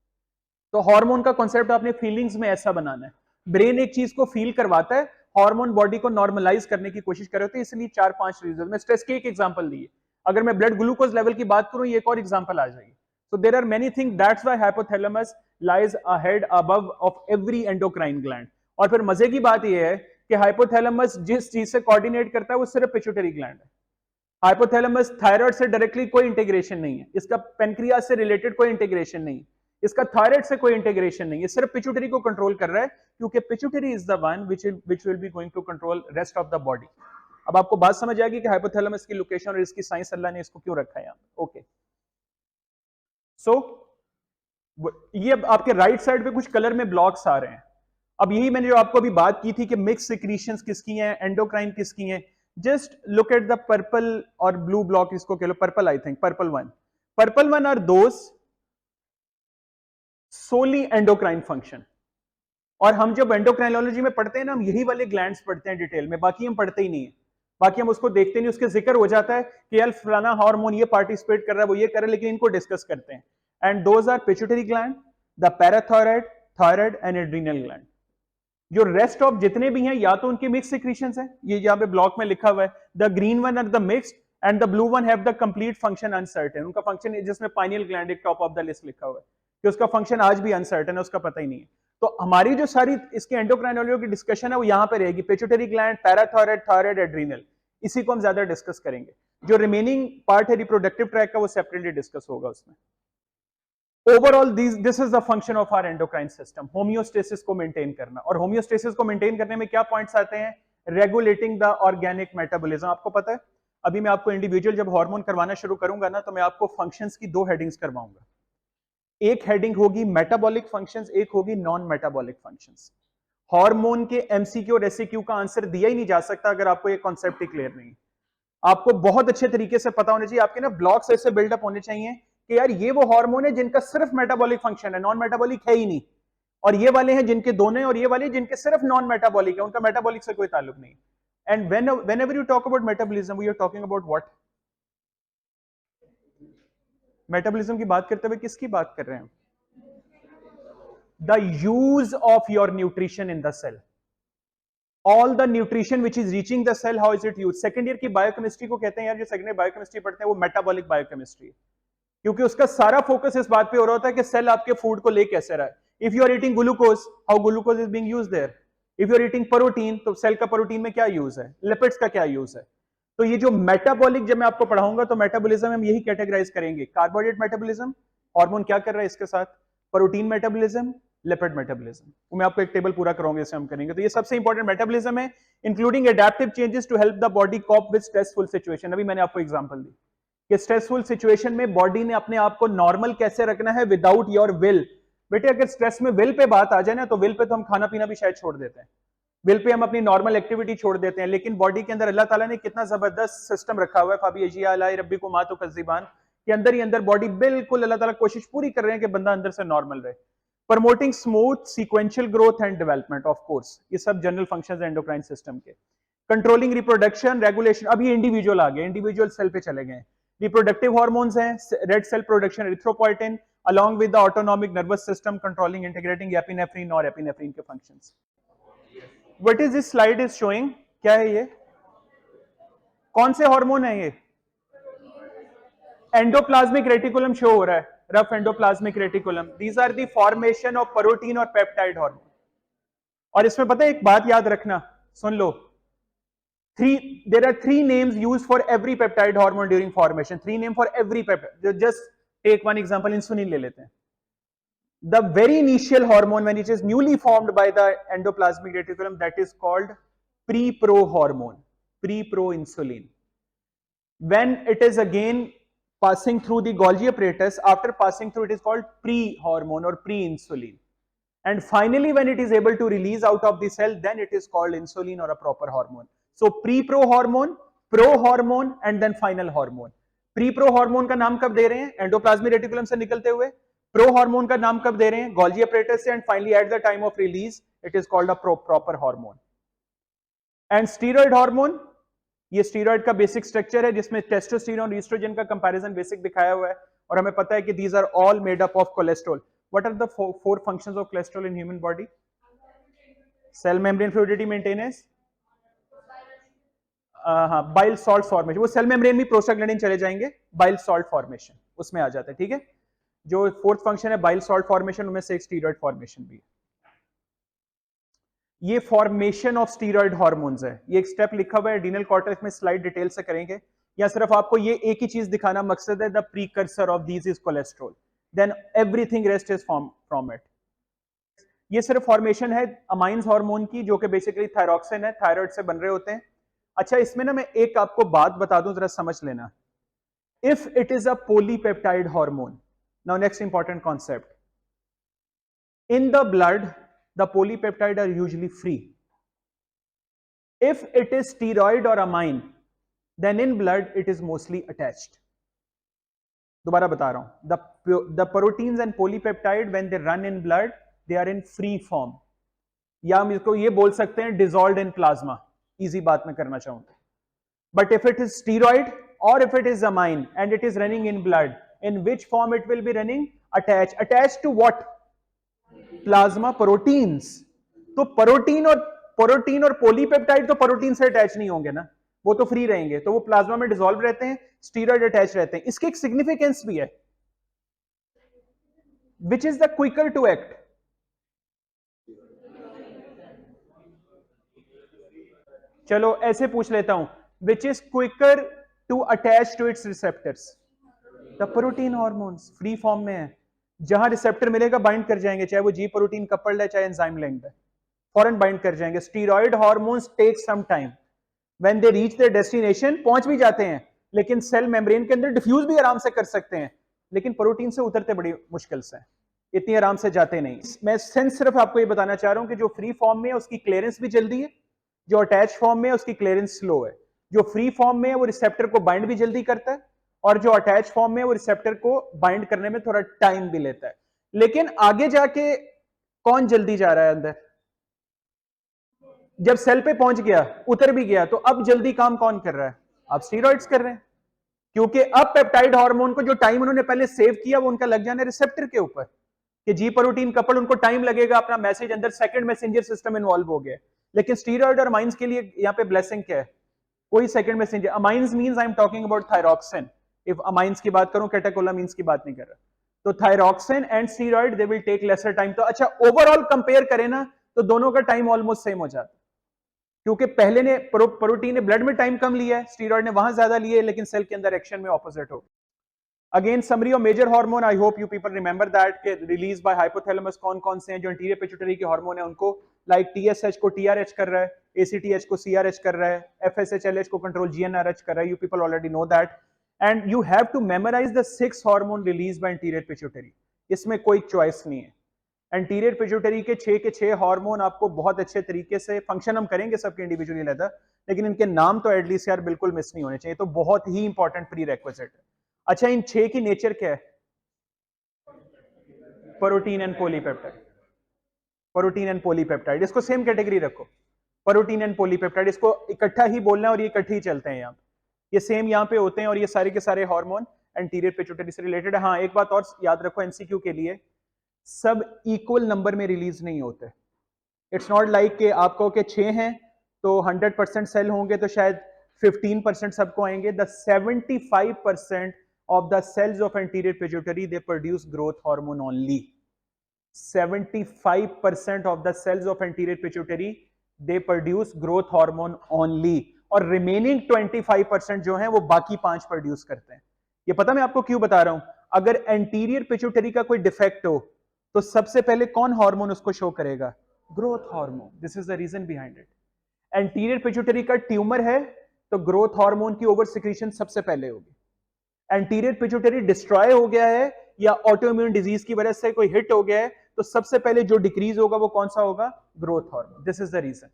तो हार्मोन का कॉन्सेप्ट आपने फीलिंग्स में ऐसा बनाना है। ब्रेन एक चीज को फील करवाता है, हार्मोन बॉडी को नॉर्मलाइज करने की कोशिश कर रहे होते हैं। इसलिए 4-5 रीजन, मैं स्ट्रेस के एक एग्जांपल दिए, अगर मैं ब्लड ग्लूकोज लेवल की बात करूं ये एक और एग्जांपल आ जाएगी। So there are many things, that's why hypothalamus lies ahead above of every endocrine gland. और फिर मजे की बात यह है कि हाइपोथैलेमस जिस चीज से कोऑर्डिनेट करता है वो सिर्फ पिट्यूटरी ग्लैंड है। हाइपोथैलेमस थायराइड से डायरेक्टली कोई इंटीग्रेशन नहीं है, इसका पेनक्रियास से रिलेटेड कोई इंटीग्रेशन नहीं, इसका थायराइड से कोई इंटीग्रेशन नहीं है, सिर्फ पिट्यूटरी को कंट्रोल कर रहा है, क्योंकि pituitary is the one which will be going to control rest of the body. अब आपको बात समझ आएगी कि हाइपोथैलेमस की लोकेशन और इसकी साइंस अल्लाह ने इसको क्यों रखा है यहाँ। ओके, सो ये आपके राइट साइड पे कुछ कलर में ब्लॉक्स आ रहे हैं। अब यही मैंने जो आपको अभी बात की थी कि मिक्स सिक्रीशंस किसकी हैं, एंडोक्राइन किसकी हैं, just look at the purple और ब्लू ब्लॉक, इसको कह लो purple, I think purple one are those solely endocrine function. और हम जब एंडोक्राइनोलॉजी में पढ़ते हैं ना, हम यही वाले ग्लैंड्स पढ़ते हैं डिटेल में, बाकी हम पढ़ते ही नहीं है, बाकी हम उसको देखते नहीं, उसके जिक्र हो जाता है कि यार फलाना हार्मोन ये पार्टिसिपेट कर रहा है, वो ये कर रहा है, लेकिन इनको डिस्कस करते हैं। And those are pituitary gland, the parathyroid, thyroid and adrenal gland. जो रेस्ट ऑफ जितने भी हैं या तो उनके मिक्स सिक्रीशंस हैं, ये यहाँ पे ब्लॉक में लिखा हुआ है, the green one are the mixed and the blue one have the complete function uncertain. उनका फंक्शन, जिसमें पाइनियल ग्लैंड एक टॉप ऑफ द लिस्ट लिखा हुआ है, कि उसका फंक्शन आज भी अनसर्टेन है, उसका पता ही नहीं है। तो हमारी जो सारी इसके एंडोक्राइनोलॉजी की डिस्कशन है वो यहाँ पे रहेगी, pituitary gland, parathyroid, thyroid, adrenal, इसी को हम ज्यादा डिस्कस करेंगे। जो रिमेनिंग पार्ट है रिप्रोडक्टिव ट्रैक का, वो सेपरेटली डिस्कस होगा उसमें। Overall this is the function of our endocrine system, homeostasis को मेंटेन करना। और होमियोस्टेसिस को मेंटेन करने में क्या पॉइंट्स आते हैं? Regulating the organic metabolism. आपको पता है, अभी मैं आपको इंडिविजुअल जब हार्मोन करवाना शुरू करूंगा ना, तो मैं आपको फंक्शंस की 2 हेडिंग्स करवाऊंगा। एक हेडिंग होगी मेटाबॉलिक फंक्शंस, एक होगी नॉन मेटाबॉलिक फंक्शंस। हार्मोन के एमसीक्यू और एससीक्यू का आंसर दिया ही नहीं जा सकता अगर आपको ये कॉन्सेप्ट ही क्लियर नहीं। आपको बहुत अच्छे तरीके से पता होना चाहिए, आपके ना ब्लॉक्स ऐसे बिल्डअप होने चाहिए कि यार ये वो हार्मोन है जिनका सिर्फ मेटाबॉलिक फंक्शन है, नॉन मेटाबॉलिक है ही नहीं, और ये वाले हैं जिनके दोनों हैं, और ये वाले जिनके सिर्फ नॉन मेटाबॉलिक है, उनका मेटाबॉलिक से कोई ताल्लुक नहीं। And whenever you talk about metabolism, we are talking about what? Metabolism की बात करते हुए किसकी बात कर रहे हैं? The use of your nutrition in the cell. All the nutrition which is reaching the cell, how is it used? Second year की बायोकेमिस्ट्री को कहते हैं यार, जो सेकंड ईयर बायोकेमिस्ट्री पढ़ते हैं वो मेटाबॉलिक बायोकेमिस्ट्री है, क्योंकि उसका सारा फोकस इस बात पे हो रहा होता है कि सेल आपके फूड को ले कैसे रहा है। If you are eating glucose, how glucose is being used there. If you are eating protein, तो सेल का प्रोटीन में क्या यूज है, लिपिड्स का क्या यूज है। तो ये जो मेटाबॉलिक जब मैं आपको पढ़ाऊंगा, तो मेटाबॉलिज्म हम यही कैटेगराइज करेंगे, कार्बोहाइड्रेट मेटाबॉलिज्म, हार्मोन क्या कर रहा है इसके साथ, प्रोटीन मेटाबॉलिज्म, लिपिड मेटाबॉलिज्म। वो मैं आपको एक टेबल पूरा कराऊंगा, इसे हम करेंगे। तो ये सबसे इंपॉर्टेंट मेटाबॉलिज्म है, including adaptive changes to help the body cope with stressful situation. अभी मैंने आपको एग्जांपल दी कि स्ट्रेसफुल सिचुएशन में बॉडी ने अपने आप को नॉर्मल कैसे रखना है विदाउट योर विल। बेटे अगर स्ट्रेस में विल पे बात आ जाए ना, तो विल पे तो हम खाना पीना भी शायद छोड़ देते हैं, विल पे हम अपनी नॉर्मल एक्टिविटी छोड़ देते हैं, लेकिन बॉडी के अंदर अल्लाह ताला ने कितना जबरदस्त सिस्टम रखा हुआ है, फाबियजिया अलाई रब्बी को मातो कज़िबान, के अंदर ही अंदर बॉडी बिल्कुल अल्लाह ताला कोशिश पूरी कर रहे हैं कि बंदा अंदर से नॉर्मल रहे। Promoting smooth sequential growth and development, of course ये सब जनरल फंक्शंस हैं एंडोक्राइन सिस्टम के। कंट्रोलिंग रिप्रोडक्शन, रेगुलेशन, अब ये इंडिविजुअल आ गए, इंडिविजुअल सेल पे चले गए। रिप्रोडक्टिव हार्मोन्स हैं, red cell production erythropoietin, along with the autonomic nervous system controlling integrating epinephrine और epinephrine के functions. What is this slide is showing? क्या है ये? कौन से हार्मोन है ये? एंडोप्लाज्मिक रेटिकुलम शो हो रहा है, rough endoplasmic reticulum. These are the formation of protein और पेप्टाइड हार्मोन। और इसमें पता है एक बात याद रखना, सुन लो, there are 3 names used for every peptide hormone during formation. 3 names for every peptide. Just take one example, insulin ले लेते हैं। The very initial hormone when it is newly formed by the endoplasmic reticulum, that is called pre-pro hormone, pre-pro insulin. When it is again passing through the Golgi apparatus, after passing through, it is called pre-hormone or pre-insulin. And finally, when it is able to release out of the cell, then it is called insulin or a proper hormone. So pre-pro hormone, pro hormone, and then final hormone. Pre-pro hormone का नाम कब दे रहे हैं? Endoplasmic reticulum से निकलते हुए। Pro hormone का नाम कब दे रहे हैं? गोल्जी अपरेटस से। And finally at the time of release it is called a proper hormone. And steroid hormone, ये स्टीरॉयड का बेसिक स्ट्रक्चर है जिसमें टेस्टोस्टेरोन और ईस्ट्रोजन का कंपैरिजन बेसिक दिखाया हुआ है, और हमें पता है कि these are all made up of cholesterol. What are the 4 functions of cholesterol in human body? Cell membrane fluidity maintenance, bile salt formation, वो सेल मेम्ब्रेन में प्रोस्टाग्लैंडिन चले जाएंगे, बाइल सॉल्ट फॉर्मेशन उसमें आ जाता है। ठीक है, जो 4th फंक्शन है बाइल सॉल्ट फॉर्मेशन, उनमें से एक स्टीरॉयड फॉर्मेशन भी है। ये फॉर्मेशन ऑफ स्टीरॉयड हार्मोन्स है, ये एक स्टेप लिखा हुआ है एड्रीनल कॉर्टेक्स में, स्लाइड डिटेल से करेंगे या सिर्फ आपको ये एक ही चीज दिखाना मकसद है, the precursor of these is cholesterol, then everything rest is from it. ये सिर्फ फॉर्मेशन है अमाइंस हार्मोन की, जो कि बेसिकली थायरॉक्सिन है, थायराइड से बन रहे होते हैं। अच्छा, इसमें ना मैं एक आपको बात बता दूं, जरा समझ लेना। If it is a polypeptide hormone, now next important concept, in the blood the polypeptide are usually free. If it is steroid or amine, then in blood it is mostly attached. दोबारा बता रहा हूं, the proteins and polypeptide when they run in blood they are in free form, या हम इसको ये बोल सकते हैं dissolved in plasma, easy बात मैं करना चाहूंगा। But if it is steroid or if it is amine and it is running in blood, in which form it will be running? Attached to what? Plasma proteins. तो protein और polypeptide तो protein से attach नहीं होंगे ना, वो तो free रहेंगे, तो वो प्लाज्मा में डिसॉल्व रहते हैं, स्टीरॉइड अटैच रहते हैं। इसकी एक सिग्निफिकेंस भी है, which is the quicker to act. चलो ऐसे पूछ लेता हूं, which is quicker to attach to its receptors? The protein hormones free form में है, जहां रिसेप्टर मिलेगा बाइंड कर जाएंगे, चाहे वो जी प्रोटीन कपल्ड है चाहे एंजाइम लिंक्ड है, फॉरन बाइंड कर जाएंगे। Steroid hormones take some time, when they reach their destination पहुंच भी जाते हैं, लेकिन सेल मेम्ब्रेन के अंदर डिफ्यूज भी आराम से कर सकते हैं, लेकिन प्रोटीन से उतरते बड़ी मुश्किल से, इतनी आराम से जाते नहीं। मैं सेंस सिर्फ आपको ये बताना चाह रहा हूं कि जो फ्री फॉर्म में है उसकी क्लियरेंस भी जल्दी है, जो अटैच फॉर्म में है उसकी क्लियरेंस स्लो है। जो फ्री फॉर्म में है वो रिसेप्टर को बाइंड भी जल्दी करता है, और जो अटैच फॉर्म में वो रिसेप्टर को बाइंड करने में थोड़ा टाइम भी लेता है। लेकिन आगे जाके कौन जल्दी जा रहा है अंदर? जब सेल पे पहुंच गया, उतर भी गया, तो अब जल्दी काम कौन कर रहा है? अब स्टीरॉइड्स कर रहे हैं, क्योंकि अब पेप्टाइड हार्मोन को जो टाइम उन्होंने पहले सेव किया वो उनका लग जाना है रिसेप्टर के ऊपर, कि जी प्रोटीन कपल उनको टाइम लगेगा, अपना मैसेज अंदर सेकंड मैसेंजर सिस्टम इन्वॉल्व हो गया। लेकिन स्टीरॉइड और अमाइंस के लिए यहाँ पे ब्लेसिंग क्या है? कोई second messenger. Amines means I am talking about thyroxine, if amines की बात करूं, कैटेकोलामीन्स की बात नहीं कर रहा। तो thyroxine and steroid they will take lesser time. तो अच्छा, ओवरऑल कंपेयर करें ना तो दोनों का टाइम ऑलमोस्ट सेम हो जाता है, क्योंकि पहले ने प्रोटीन ने ब्लड में टाइम कम लिया है, स्टीरॉइड ने वहां ज्यादा लिया है, लेकिन सेल के अंदर एक्शन में ऑपोजिट हो। Again summary of major hormone, I hope you people remember that, के रिलीज बाय हाइपोथैलेमस कौन कौन से हैं? जो इंटीरियर पिट्यूटरी के हार्मोन है उनको, लाइक टीएसएच को टीआरएच कर रहा है, एसीटीएच को सीआरएच कर रहा है, एफएसएचएलएच को कंट्रोल जीएनआरएच कर रहा है। You people already know that, and you have to memorise the 6 hormone release by anterior pituitary, इसमें कोई चॉइस नहीं है। एंटीरियर पिट्यूटरी के 6 हार्मोन आपको बहुत अच्छे तरीके से, फंक्शन हम करेंगे सबके इंडिविजुअली लेता, लेकिन इनके नाम तो एटलीस्ट यार बिल्कुल मिस नहीं होने चाहिए, तो बहुत ही इंपॉर्टेंट प्री रेक्विजिट है। अच्छा, इन 6 की नेचर क्या है? Protein and polypeptide, protein and polypeptide, इसको सेम कैटेगरी रखो, प्रोटीन एंड पॉलीपेप्टाइड, इसको इकट्ठा ही बोलना है और ये इकट्ठे ही चलते हैं, यहाँ ये सेम यहाँ पे होते हैं, और ये सारे के सारे हार्मोन एंटीरियर पिट्यूटरी से रिलेटेड है। हाँ, एक बात और याद रखो एमसीक्यू के लिए, सब इक्वल नंबर में रिलीज नहीं होते। इट्स नॉट लाइक कि आपको के 6 हैं तो 100% सेल होंगे तो शायद 15% सबको आएंगे। The 75% of the cells of anterior pituitary they produce growth hormone only. 75% of the cells of anterior pituitary they produce growth hormone only, और रिमेनिंग 25% जो है वो बाकी 5 प्रोड्यूस करते हैं। ये पता मैं आपको क्यों बता रहा हूं? अगर एंटीरियर पिट्यूटरी का कोई डिफेक्ट हो तो सबसे पहले कौन हार्मोन उसको शो करेगा? Growth hormone. This is the reason behind it. Anterior pituitary का ट्यूमर है तो ग्रोथ हार्मोन की ओवर सिक्रीशन सबसे पहले होगी। एंटीरियर पिट्यूटरी डिस्ट्रॉय हो गया है या ऑटोइम्यून डिजीज की वजह से कोई हिट हो गया है, तो सबसे पहले जो डिक्रीज होगा वो कौन सा होगा? Growth hormone. This is the reason.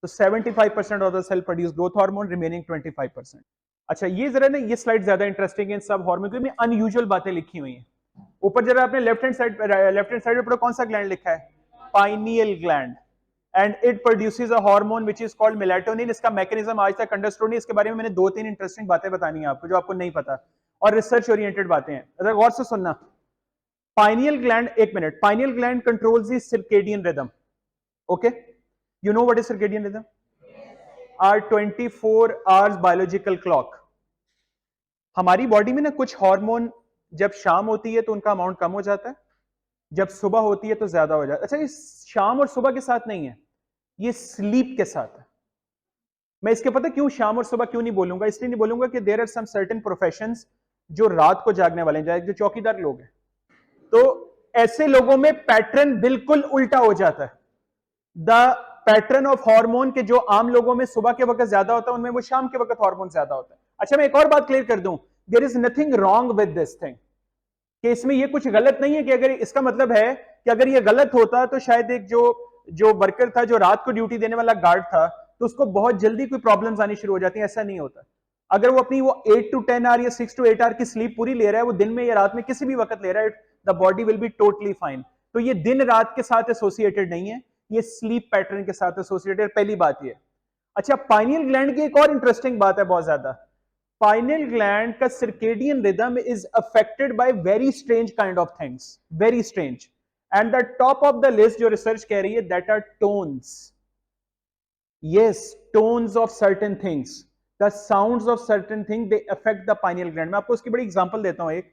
तो 75% of the cell produce growth hormone, remaining 25%। अच्छा, ये जरा ना, ये स्लाइड ज्यादा इंटरेस्टिंग है इन सब हार्मोन में अनयूजुअल बातें लिखी हुई हैं। ऊपर जरा आपने लेफ्ट हैंड साइड पे कौन सा ग्लैंड लिखा है? Pineal gland, and it produces a hormone which is called melatonin. इसका मैकेनिज्म आज तक अंडरस्टूड नहीं, इसके बारे में मैंने 2-3 इंटरेस्टिंग बातें बतानी है आपको जो आपको नहीं पता, और रिसर्च ओरिएंटेड बातें हैं, अगर गौर से सुनना। पाइनियल ग्लैंड, एक minute, pineal gland controls the circadian rhythm. Okay, you know what is circadian rhythm? Are 24 hours biological clock. हमारी बॉडी में ना कुछ हार्मोन जब शाम होती है तो उनका अमाउंट कम हो जाता है, जब सुबह होती है तो ज्यादा हो जाता है। अच्छा, ये शाम और सुबह के साथ नहीं है, ये स्लीप के साथ है। मैं इसके पता क्यों शाम और सुबह क्यों नहीं बोलूंगा, इसलिए नहीं बोलूंगा कि there are some certain professions जो रात को जागने वाले हैं, जो चौकीदार लोग हैं, तो ऐसे लोगों में पैटर्न बिल्कुल उल्टा हो जाता है। द पैटर्न ऑफ हार्मोन के जो आम लोगों में सुबह के वक्त ज्यादा होता है, उनमें वो शाम के वक्त हार्मोन ज्यादा होता है। अच्छा, मैं एक और बात क्लियर कर दूं, there is nothing wrong with this thing, कि इसमें ये कुछ गलत नहीं है, कि अगर इसका मतलब है कि अगर ये गलत होता तो शायद एक जो जो वर्कर था, जो रात को ड्यूटी देने वाला गार्ड था, तो उसको बहुत जल्दी कोई प्रॉब्लम्स आनी शुरू हो जाती है। ऐसा नहीं होता। अगर वो अपनी वो 8 to 10 आवर या 6 to 8 आवर की स्लीप पूरी ले रहा है, वो दिन में या रात में किसी भी वक्त ले रहा है, the body will be totally fine. तो ये दिन रात के साथ एसोसिएटेड नहीं है, ये स्लीप पैटर्न के साथ एसोसिएटेड, पहली बात ये। अच्छा, पाइनियल ग्लैंड की एक और इंटरेस्टिंग बात है बहुत ज्यादा। पाइनियल ग्लैंड का circadian rhythm is affected by very strange kind of things, very strange. And the top of the list जो रिसर्च कह रही है, that are tones. yes, tones of certain things, the sounds of certain thing, they affect the pineal gland। मैं आपको उसकी बड़ी example देता हूं। एक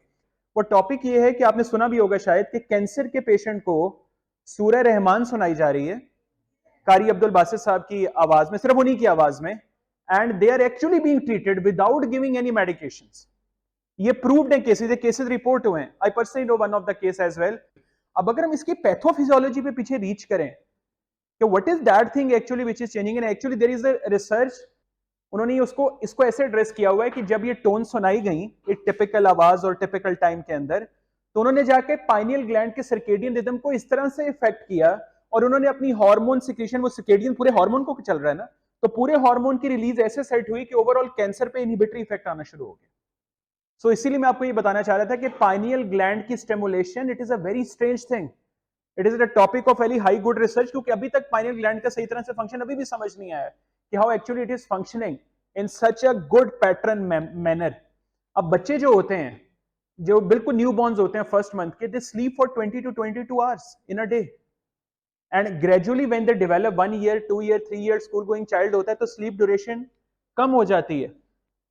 वो टॉपिक ये है कि आपने सुना भी होगा शायद कि कैंसर के पेशेंट को सूरह रहमान सुनाई जा रही है कारी अब्दुल बासित साहब की आवाज में, सिर्फ उन्हीं की आवाज में, and they are actually being treated without giving any medications. ये प्रूव्ड है, केसेस रिपोर्ट हुए हैं। I personally know one of the case as well. अब अगर हम इसकी पैथोफिजियोलॉजी पे पीछे रीच करें कि what is that thing actually which is changing, and actually there is a research, उन्होंने इसको ऐसे एड्रेस किया हुआ है कि जब ये टोन सुनाई गई एक टिपिकल आवाज और टिपिकल टाइम के अंदर, तो उन्होंने जाके पाइनियल ग्लैंड के सर्केडियन रिदम को इस तरह से इफेक्ट किया, और उन्होंने अपनी हार्मोन सिक्रीशन, वो सर्केडियन पूरे हार्मोन को चल रहा है ना, तो पूरे हार्मोन की रिलीज ऐसे सेट हुई कि ओवरऑल कैंसर पे इनहिबिटरी इफेक्ट आना शुरू हो गया। सो इसीलिए मैं आपको ये बताना चाह रहा था कि पाइनियल ग्लैंड की stimulation, it is a very strange thing, it is a topic of very high good research, क्योंकि अभी तक पाइनियल ग्लैंड का सही तरह से फंक्शन अभी भी समझ नहीं आया कि how actually it is functioning in such a good pattern manner. अब बच्चे जो होते हैं, जो बिल्कुल न्यू बॉर्न्स होते हैं फर्स्ट मंथ के, they sleep for 20 to 22 hours in a day, and gradually when they develop 1 year 2 year 3 year school going child होता है, तो स्लीप ड्यूरेशन कम हो जाती है।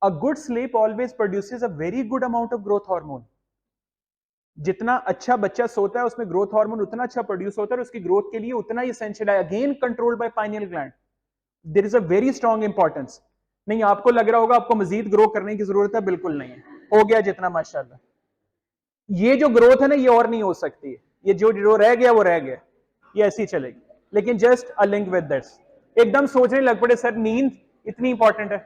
A good sleep always produces a very good amount of growth hormone. जितना अच्छा बच्चा सोता है उसमें ग्रोथ हार्मोन उतना अच्छा प्रोड्यूस होता है, और उसकी ग्रोथ के लिए उतना ही एसेंशियल है, again controlled by pineal gland. There is a very strong importance. नहीं, आपको लग रहा होगा आपको मजीद ग्रो करने की जरूरत है, बिल्कुल नहीं है, हो गया जितना माशाल्लाह। ये जो ग्रोथ है ना, ये और नहीं हो सकती है, ये जो रह गया वो रह गया, ये ऐसी चलेगी। लेकिन just a link with this, एकदम सोचने लग पड़े सर नींद इतनी इंपॉर्टेंट है।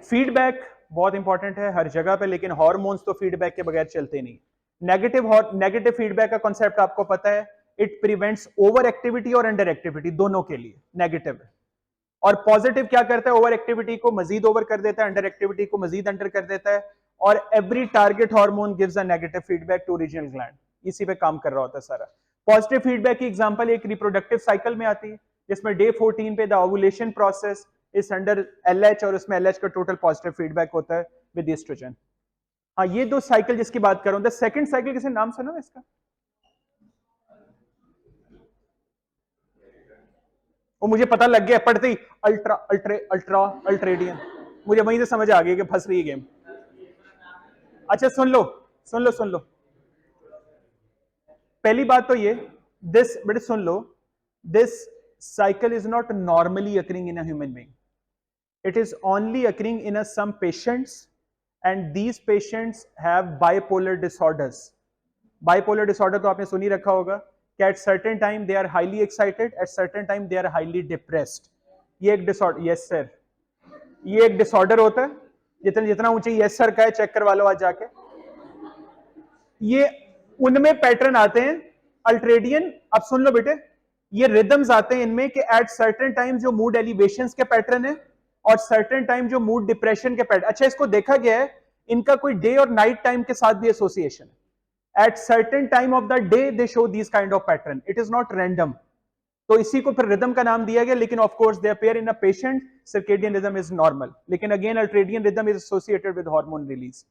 फीडबैक बहुत इंपॉर्टेंट है हर जगह पे, लेकिन हार्मोन्स तो फीडबैक के बगैर चलते नहीं। नेगेटिव फीडबैक का कॉन्सेप्ट आपको पता है, इट प्रिवेंट्स ओवर एक्टिविटी और अंडर एक्टिविटी, दोनों के लिए नेगेटिव है। और पॉजिटिव क्या करता है, ओवर एक्टिविटी को मजीद ओवर कर देता है, अंडर एक्टिविटी को मजीद अंडर कर देता है, और every target hormone gives a negative feedback to original gland. इसी पे काम कर रहा होता है सारा। पॉजिटिव फीडबैक की एग्जांपल एक रिप्रोडक्टिव साइकिल में आती है, जिसमें डे 14 पे the ovulation process is under LH, और उसमें LH का टोटल पॉजिटिव फीडबैक होता है विद एस्ट्रोजन। हाँ, ये दो साइकिल जिसकी बात कर रहा हूं। द सेकंड साइकिल किसी नाम सुना है इसका? वो मुझे पता लग गया पढ़ते ही, अल्ट्रेडियन, मुझे वहीं से समझ आ गई कि फंस रही है गेम। अच्छा सुन लो, सुन लो, पहली बात तो ये, दिस बड़े सुन लो, this cycle is not normally occurring in a human being, it is only occurring in some patients, and these patients have bipolar disorders। bipolar disorder तो आपने सुनी रखा होगा कि at certain time they are highly excited, at certain time they are highly depressed। ये एक disorder, yes sir, ये एक डिसऑर्डर होता है। जितना जितना ऊंचे यस सर का है, चेक करवा लो आज जाके। ये उनमें पैटर्न आते हैं अल्ट्रेडियन। अब सुन लो बेटे, ये रिदम्स आते हैं इनमें कि एट सर्टेन टाइम जो मूड एलिवेशंस के पैटर्न है, और सर्टेन टाइम जो मूड डिप्रेशन के पैटर्न। अच्छा, इसको देखा गया है इनका कोई डे और नाइट टाइम के साथ भी एसोसिएशन है। At certain time of the day they show this kind of pattern, it is not random. तो इसी को फिर रिदम का नाम दिया गया, लेकिन of course they appear in a patient, circadian rhythm is normal, लेकिन again ultradian rhythm is associated with hormone release.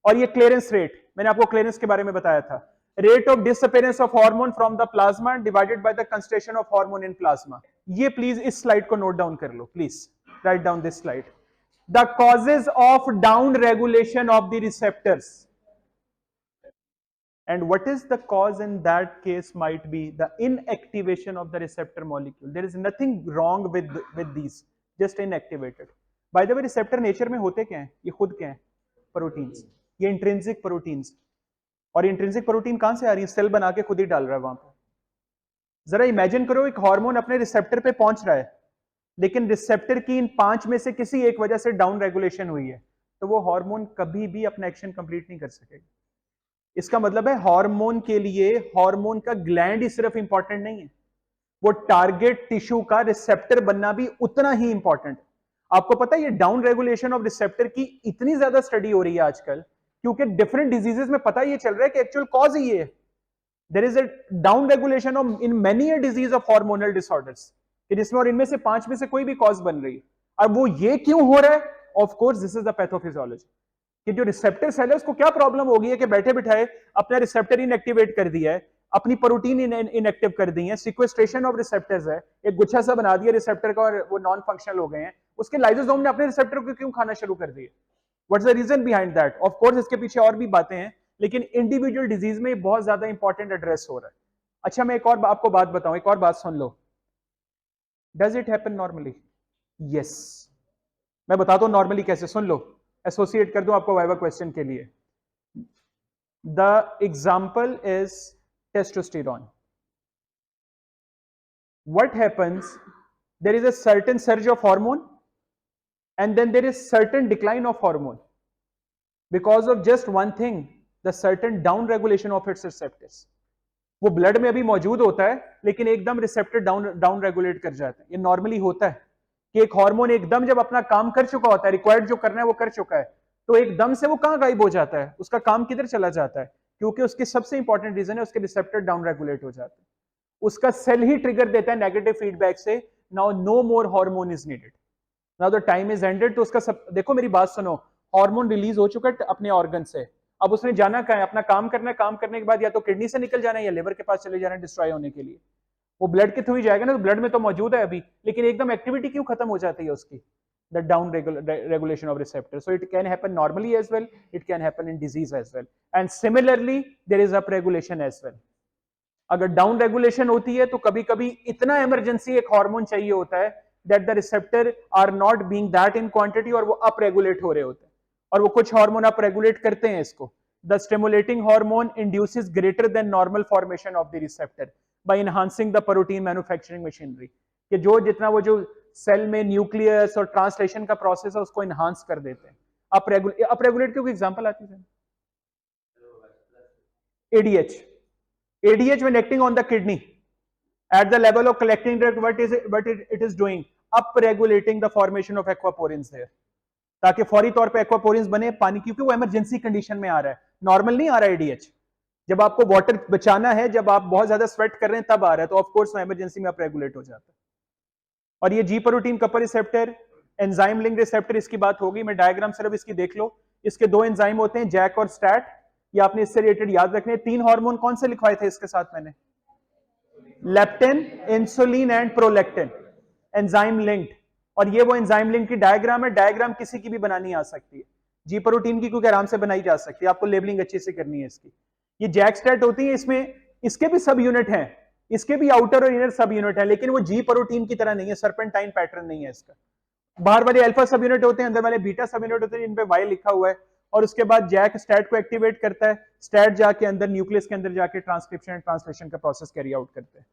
और ये क्लियरेंस रेट, मैंने आपको क्लियरेंस के बारे में बताया था, rate of disappearance of hormone from the plasma divided by the concentration of hormone in plasma. ये प्लीज इस स्लाइड को नोट डाउन कर लो, please write down this slide. The causes of down regulation of the receptors, and what is the cause in that case might be the inactivation of the receptor molecule. There is nothing wrong with these, just inactivated. By the way, receptor nature में होते क्या हैं? ये खुद क्या है? Proteins. ये intrinsic proteins. और इंट्रिंसिक प्रोटीन कहां से आ रही है? सेल बना के खुद ही डाल रहा है वहां पर. जरा इमेजिन करो, एक हार्मोन अपने रिसेप्टर पे पहुंच रहा है, लेकिन रिसेप्टर की इन 5 में से किसी एक वजह से डाउन रेगुलेशन हुई है, तो वो हार्मोन कभी भी अपना एक्शन कंप्लीट नहीं कर सकेगा. इसका मतलब है हार्मोन के लिए हार्मोन का ग्लैंड ही सिर्फ इंपॉर्टेंट नहीं है, वो टारगेट टिश्यू का रिसेप्टर बनना भी उतना ही इंपॉर्टेंट. आपको पता है ये डाउन रेगुलेशन ऑफ रिसेप्टर की इतनी ज्यादा स्टडी हो रही है आजकल, क्योंकि डिफरेंट डिजीजेस में पता ये चल रहा है कि एक्चुअल कॉज ही ये है. There is a down regulation of in many a disease of hormonal disorders, कि जिसमें और इनमें से 5 में से कोई भी कॉज बन रही है. अब वो ये क्यों हो रहा है? Of course this is the pathophysiology, कि जो रिसेप्टर सेल है उसको क्या प्रॉब्लम हो गई है कि बैठे बिठाए अपना रिसेप्टर इनएक्टिवेट कर दिया है, अपनी प्रोटीन इनएक्टिव कर दी है, सिक्वेस्ट्रेशन ऑफ रिसेप्टर्स है, एक गुच्छा सा बना दिया रिसेप्टर का और वो नॉन फंक्शनल हो गए हैं. उसके लाइसोसोम ने अपने रिसेप्टर को क्यों खाना शुरू कर दिया? What's the reason behind that? Of course इसके पीछे और भी बातें हैं, लेकिन इंडिविजुअल डिजीज में बहुत ज्यादा इंपॉर्टेंट एड्रेस हो रहा है. अच्छा, मैं एक और आपको बात बताऊं, एक और बात सुन लो. Does it happen normally? Yes. मैं बताता हूं नॉर्मली कैसे, सुन लो, एसोसिएट कर दूं आपको वाइवा क्वेश्चन के लिए. The example is testosterone. What happens? There is a certain surge of hormone, and then there is certain decline of hormone because of just one thing, the certain down regulation of its receptors. वो blood में अभी मौजूद होता है, लेकिन एकदम receptor down regulate कर जाते हैं. ये नॉर्मली होता है कि एक हार्मोन एकदम जब अपना काम कर चुका होता है, रिक्वायर्ड जो करना है वो कर चुका है, तो एकदम से वो कहां गायब हो जाता है, उसका काम किधर चला जाता है? क्योंकि उसकी सबसे इंपॉर्टेंट रीजन है उसके रिसेप्टर डाउन रेगुलेट हो जाते हैं. उसका सेल ही ट्रिगर देता है नेगेटिव फीडबैक से, now no more hormone is needed, now the time is ended. तो उसका सब देखो, मेरी बात सुनो, हार्मोन रिलीज हो चुका है अपने ऑर्गन से, अब उसने जाना कहां है? अपना काम करना है. काम करने के बाद या तो किडनी से निकल जाना है या लिवर के पास चले जाना है डिस्ट्रॉय होने के लिए. वो ब्लड के थ्रू ही जाएगा ना, तो ब्लड में तो मौजूद है अभी, लेकिन एकदम एक्टिविटी क्यों खत्म हो जाती है उसकी? The down regulation of receptor. So it can happen normally as well, it can happen in disease as well, and similarly there is up regulation as well. अगर डाउन रेगुलेशन होती है तो कभी कभी इतना इमरजेंसी एक हार्मोन चाहिए होता है that the receptor are not being that in quantity, और वो अप रेगुलेट हो रहे होते हैं, और वो कुछ हार्मोन अप रेगुलेट करते हैं इसको. The stimulating hormone induces greater than normal formation of the receptor bye enhancing the protein manufacturing machinery, कि जो जितना वो जो सेल में न्यूक्लियस और ट्रांसलेशन का प्रोसेस है उसको एनहांस कर देते हैं. अप रेगुलेट की कोई एग्जांपल आती है? ADH. ADH when acting on the kidney at the level of collecting drug, what it is doing? Up regulating the formation of aquaporins there, ताकि फौरी तौर पे एक्वापोरिन्स बने पानी, क्योंकि वो इमरजेंसी कंडीशन में आ रहा है, नॉर्मल नहीं आ रहा है ADH. जब आपको वाटर बचाना है, जब आप बहुत ज्यादा स्वेट कर रहे हैं तब आ रहा है, तो ऑफ कोर्स वो इमरजेंसी में अप रेगुलेट हो जाता है. और ये जी protein couple receptor, enzyme link receptor, इसकी बात होगी. मैं डायग्राम सिर्फ इसकी देख लो. इसके 2 एंजाइम होते हैं, जैक और स्टैट. ये आपने इससे रिलेटेड याद रखने. 3 हार्मोन कौन से लिखवाए थे इसके साथ मैंने? Leptin, insulin and prolactin, enzyme linked. और ये वो एंजाइम लिंक की डायग्राम है. डायग्राम किसी की भी बनानी आ सकती है, जी प्रोटीन की क्योंकि आराम से बनाई जा सकती है, आपको लेबलिंग अच्छे से करनी है इसकी. ये जैक स्टैट होती है, इसमें इसके भी सब यूनिट हैं, इसके भी आउटर और इनर सब यूनिट है, लेकिन वो जी प्रोटीन की तरह नहीं है, सर्पेंटाइन पैटर्न नहीं है इसका. बाहर वाले अल्फा सब यूनिट होते हैं, अंदर वाले बीटा सब यूनिट होते हैं, इन पे वाई लिखा हुआ है. और उसके बाद जैक स्टैट को एक्टिवेट करता है, स्टैट जाके अंदर न्यूक्लियस के अंदर जाके ट्रांसक्रिप्शन एंड ट्रांसलेशन का प्रोसेस कैरी आउट करते हैं.